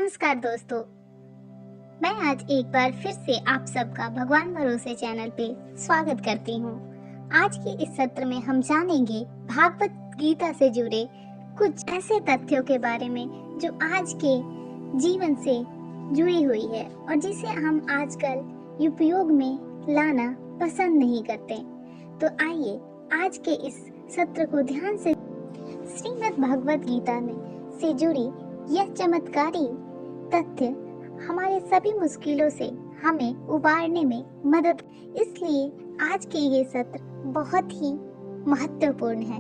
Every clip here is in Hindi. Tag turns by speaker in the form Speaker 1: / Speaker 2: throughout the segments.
Speaker 1: नमस्कार दोस्तों, मैं आज एक बार फिर से आप सबका भगवान भरोसे चैनल पे स्वागत करती हूँ। आज के इस सत्र में हम जानेंगे भागवत गीता से जुड़े कुछ ऐसे तथ्यों के बारे में जो आज के जीवन से जुड़ी हुई है और जिसे हम आजकल उपयोग में लाना पसंद नहीं करते। तो आइए आज के इस सत्र को ध्यान से श्रीमद् भागवत गीता में से जुड़ी यह चमत्कारी तथ्य हमारे सभी मुश्किलों से हमें उबारने में मदद। इसलिए आज के ये सत्र बहुत ही महत्वपूर्ण है।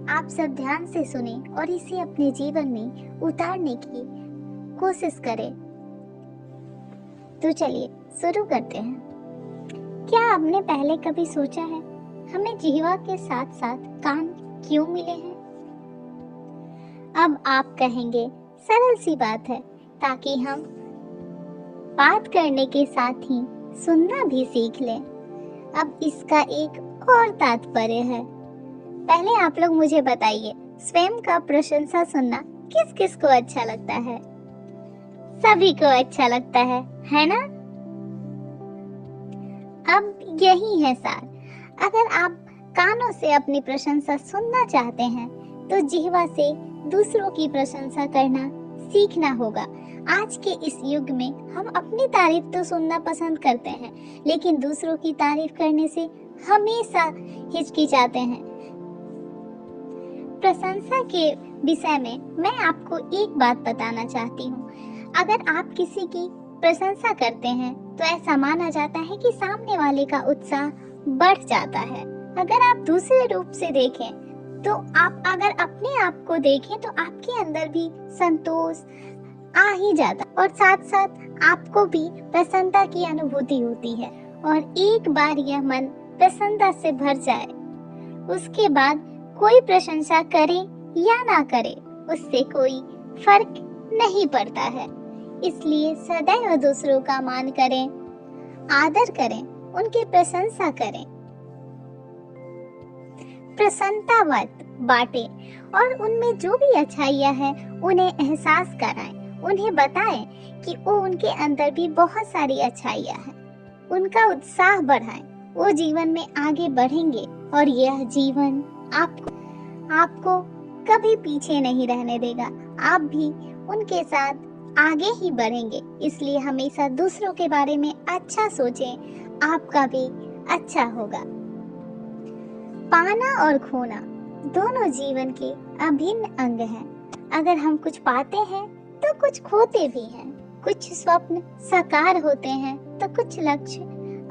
Speaker 1: आप सब ध्यान से सुने और इसे अपने जीवन में उतारने की कोशिश करें। तो चलिए शुरू करते हैं। क्या आपने पहले कभी सोचा है हमें जिह्वा के साथ साथ कान क्यों मिले हैं? अब आप कहेंगे सरल सी बात है, ताकि हम बात करने के साथ ही सुनना भी सीख लें। अब इसका एक और तात्पर्य है। पहले आप लोग मुझे बताइए, स्वयं का प्रशंसा सुनना किस किस को अच्छा लगता है? सभी को अच्छा लगता है ना? अब यही है सार। अगर आप कानों से अपनी प्रशंसा सुनना चाहते हैं तो जिह्वा से दूसरों की प्रशंसा करना सीखना होगा। आज के इस युग में हम अपनी तारीफ तो सुनना पसंद करते हैं, लेकिन दूसरों की तारीफ करने से हमेशा हिचकिचाते हैं। प्रशंसा के विषय में मैं आपको एक बात बताना चाहती हूँ। अगर आप किसी की प्रशंसा करते हैं तो ऐसा माना जाता है कि सामने वाले का उत्साह बढ़ जाता है। अगर आप दूसरे रूप से देखें तो आप अगर अपने आप को देखें तो आपके अंदर भी संतोष आ ही जाता और साथ साथ आपको भी प्रसन्नता की अनुभूति होती है। और एक बार यह मन प्रसन्नता से भर जाए, उसके बाद कोई प्रशंसा करे या ना करे उससे कोई फर्क नहीं पड़ता है। इसलिए सदैव दूसरों का मान करें, आदर करें, उनकी प्रशंसा करें, प्रसन्नता बांटें और उनमें जो भी अच्छाइयाँ हैं उन्हें एहसास कराएं। उन्हें बताएं कि वो उनके अंदर भी बहुत सारी अच्छाइयाँ हैं। उनका उत्साह बढ़ाएं। वो जीवन में आगे बढ़ेंगे और यह जीवन आपको कभी पीछे नहीं रहने देगा। आप भी उनके साथ आगे ही बढ़ेंगे। इसलिए हमेशा दूसरों के बारे में अच्छा सोचें, आपका भी अच्छा होगा। पाना और खोना दोनों जीवन के अभिन्न अंग हैं। अगर हम कुछ पाते हैं तो कुछ खोते भी हैं। कुछ स्वप्न साकार होते हैं तो कुछ लक्ष्य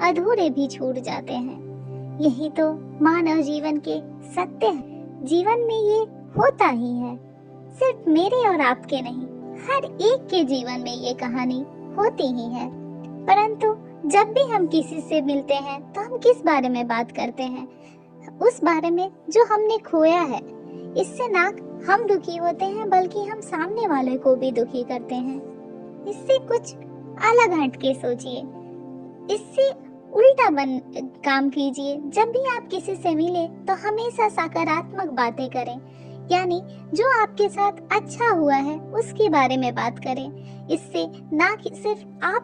Speaker 1: अधूरे भी छूट जाते हैं। यही तो मानव जीवन के सत्य हैं। जीवन में ये होता ही है। सिर्फ मेरे और आपके नहीं, हर एक के जीवन में ये कहानी होती ही है। परंतु जब भी हम किसी से मिलते हैं तो हम किस बारे में बात करते हैं? उस बारे में जो हमने खोया है। इससे ना हम दुखी होते हैं बल्कि हम सामने वाले को भी दुखी करते हैं। इससे कुछ अलग हट के सोचिए, इससे उल्टा काम कीजिए। जब भी आप किसी से मिले तो हमेशा सकारात्मक बातें करें, यानी जो आपके साथ अच्छा हुआ है उसके बारे में बात करें। इससे ना कि सिर्फ आप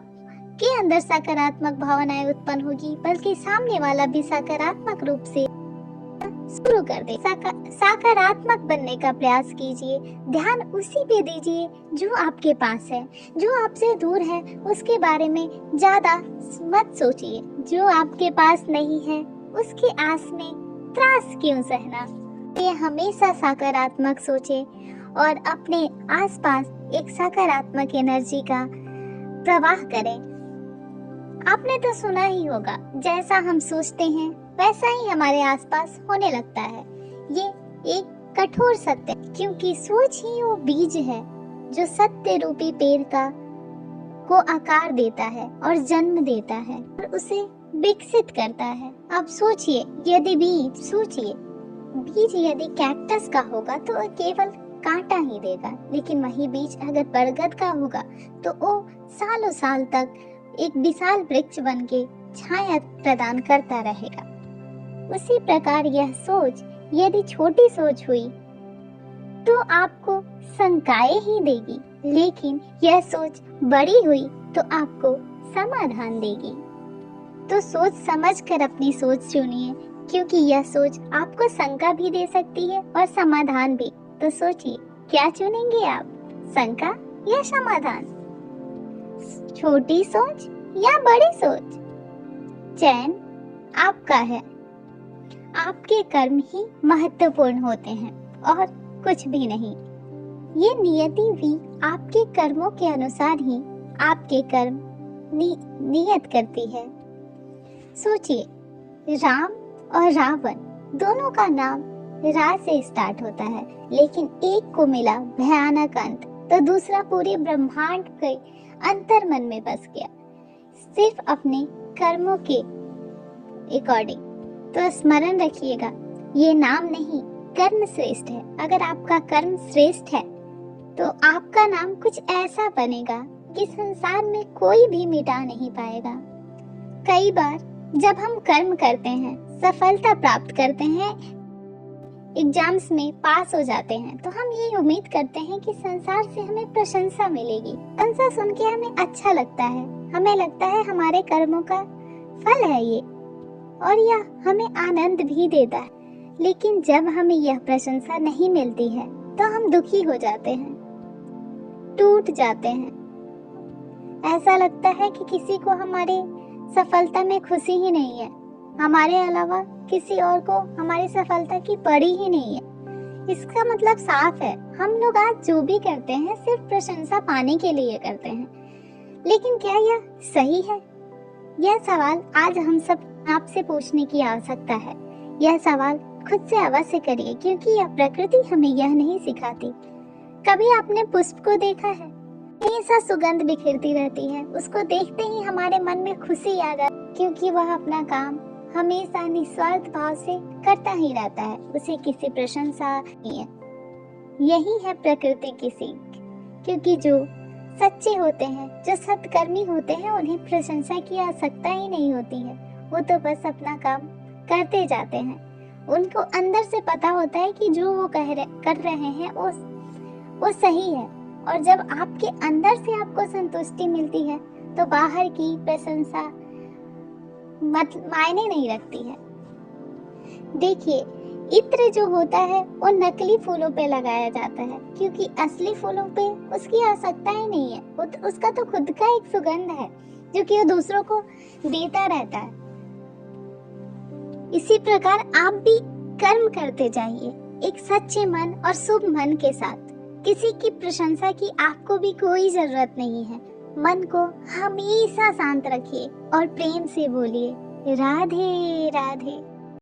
Speaker 1: के अंदर सकारात्मक भावनाएं उत्पन्न होगी बल्कि सामने वाला भी सकारात्मक रूप से शुरू कर दे। सकारात्मक बनने का प्रयास कीजिए। ध्यान उसी पे दीजिए जो आपके पास है। जो आपसे दूर है उसके बारे में ज्यादा मत सोचिए। जो आपके पास नहीं है उसके आस में त्रास क्यों सहना। ये हमेशा सकारात्मक सोचे और अपने आसपास एक सकारात्मक एनर्जी का प्रवाह करें। आपने तो सुना ही होगा, जैसा हम सोचते हैं वैसा ही हमारे आसपास होने लगता है। ये एक कठोर सत्य, क्योंकि सोच ही वो बीज है जो सत्य रूपी पेड़ को आकार देता है और जन्म देता है और उसे विकसित करता है। अब सोचिए, यदि बीज यदि कैक्टस का होगा तो केवल कांटा ही देगा, लेकिन वही बीज अगर बरगद का होगा तो वो सालों साल तक एक विशाल वृक्ष बन के छाया प्रदान करता रहेगा। उसी प्रकार यह सोच यदि छोटी सोच हुई तो आपको शंकाएं ही देगी। लेकिन यह सोच बड़ी हुई तो आपको समाधान देगी। तो सोच समझ कर अपनी सोच चुनिए, क्योंकि यह सोच आपको शंका भी दे सकती है और समाधान भी। तो सोचिए, क्या चुनेंगे आप, शंका या समाधान? छोटी सोच या बड़ी सोच? चयन आपका है। आपके कर्म ही महत्वपूर्ण होते हैं और कुछ भी नहीं। ये नियति भी आपके कर्मों के अनुसार ही आपके कर्म नियत करती है। सोचिए, राम और रावण दोनों का नाम रा से स्टार्ट होता है, लेकिन एक को मिला भयानक अंत तो दूसरा पूरे ब्रह्मांड के अंतर्मन में बस गया, सिर्फ अपने कर्मों के अकॉर्डिंग। तो स्मरण रखिएगा, ये नाम नहीं, कर्म श्रेष्ठ है। अगर आपका कर्म श्रेष्ठ है तो आपका नाम कुछ ऐसा बनेगा कि संसार में कोई भी मिटा नहीं पाएगा। कई बार जब हम कर्म करते हैं, सफलता प्राप्त करते हैं, एग्जाम्स में पास हो जाते हैं, तो हम ये उम्मीद करते हैं कि संसार से हमें प्रशंसा मिलेगी। प्रशंसा सुन के हमें अच्छा लगता है, हमें लगता है हमारे कर्मों का फल है ये, और यह हमें आनंद भी देता है। लेकिन जब हमें यह प्रशंसा नहीं मिलती है तो हम दुखी हो जाते हैं, टूट जाते हैं। ऐसा लगता है कि किसी को हमारे सफलता में खुशी ही नहीं है, हमारे अलावा किसी और को हमारी सफलता की पड़ी ही नहीं है। इसका मतलब साफ है, हम लोग आज जो भी करते हैं सिर्फ प्रशंसा पाने के लिए करते हैं। लेकिन क्या यह सही है? यह सवाल आज हम सब आपसे पूछने की आवश्यकता है। यह सवाल खुद से अवश्य करिए, क्योंकि यह प्रकृति हमें यह नहीं सिखाती। कभी आपने पुष्प को देखा है? हमेशा सुगंध बिखेरती रहती है, उसको देखते ही हमारे मन में खुशी आ जाती, क्योंकि वह अपना काम हमेशा निस्वार्थ भाव से करता ही रहता है, उसे किसी प्रशंसा नहीं है। यही है प्रकृति की सीख, क्योंकि जो सच्चे होते हैं, जो सत्कर्मी होते हैं, उन्हें प्रशंसा की आवश्यकता ही नहीं होती है। वो तो बस अपना काम करते जाते हैं। उनको अंदर से पता होता है कि जो वो कर रहे हैं वो सही है। और जब आपके अंदर से आपको संतुष्टि मिलती है तो बाहर की प्रशंसा मायने नहीं रखती है। देखिए, इत्र जो होता है वो नकली फूलों पे लगाया जाता है, क्योंकि असली फूलों पे उसकी आवश्यकता ही नहीं है। उसका तो खुद का एक सुगंध है जो कि वो दूसरों को देता रहता है। इसी प्रकार आप भी कर्म करते जाइए एक सच्चे मन और शुभ मन के साथ। किसी की प्रशंसा की आपको भी कोई जरूरत नहीं है। मन को हमेशा शांत रखिए और प्रेम से बोलिए, राधे राधे।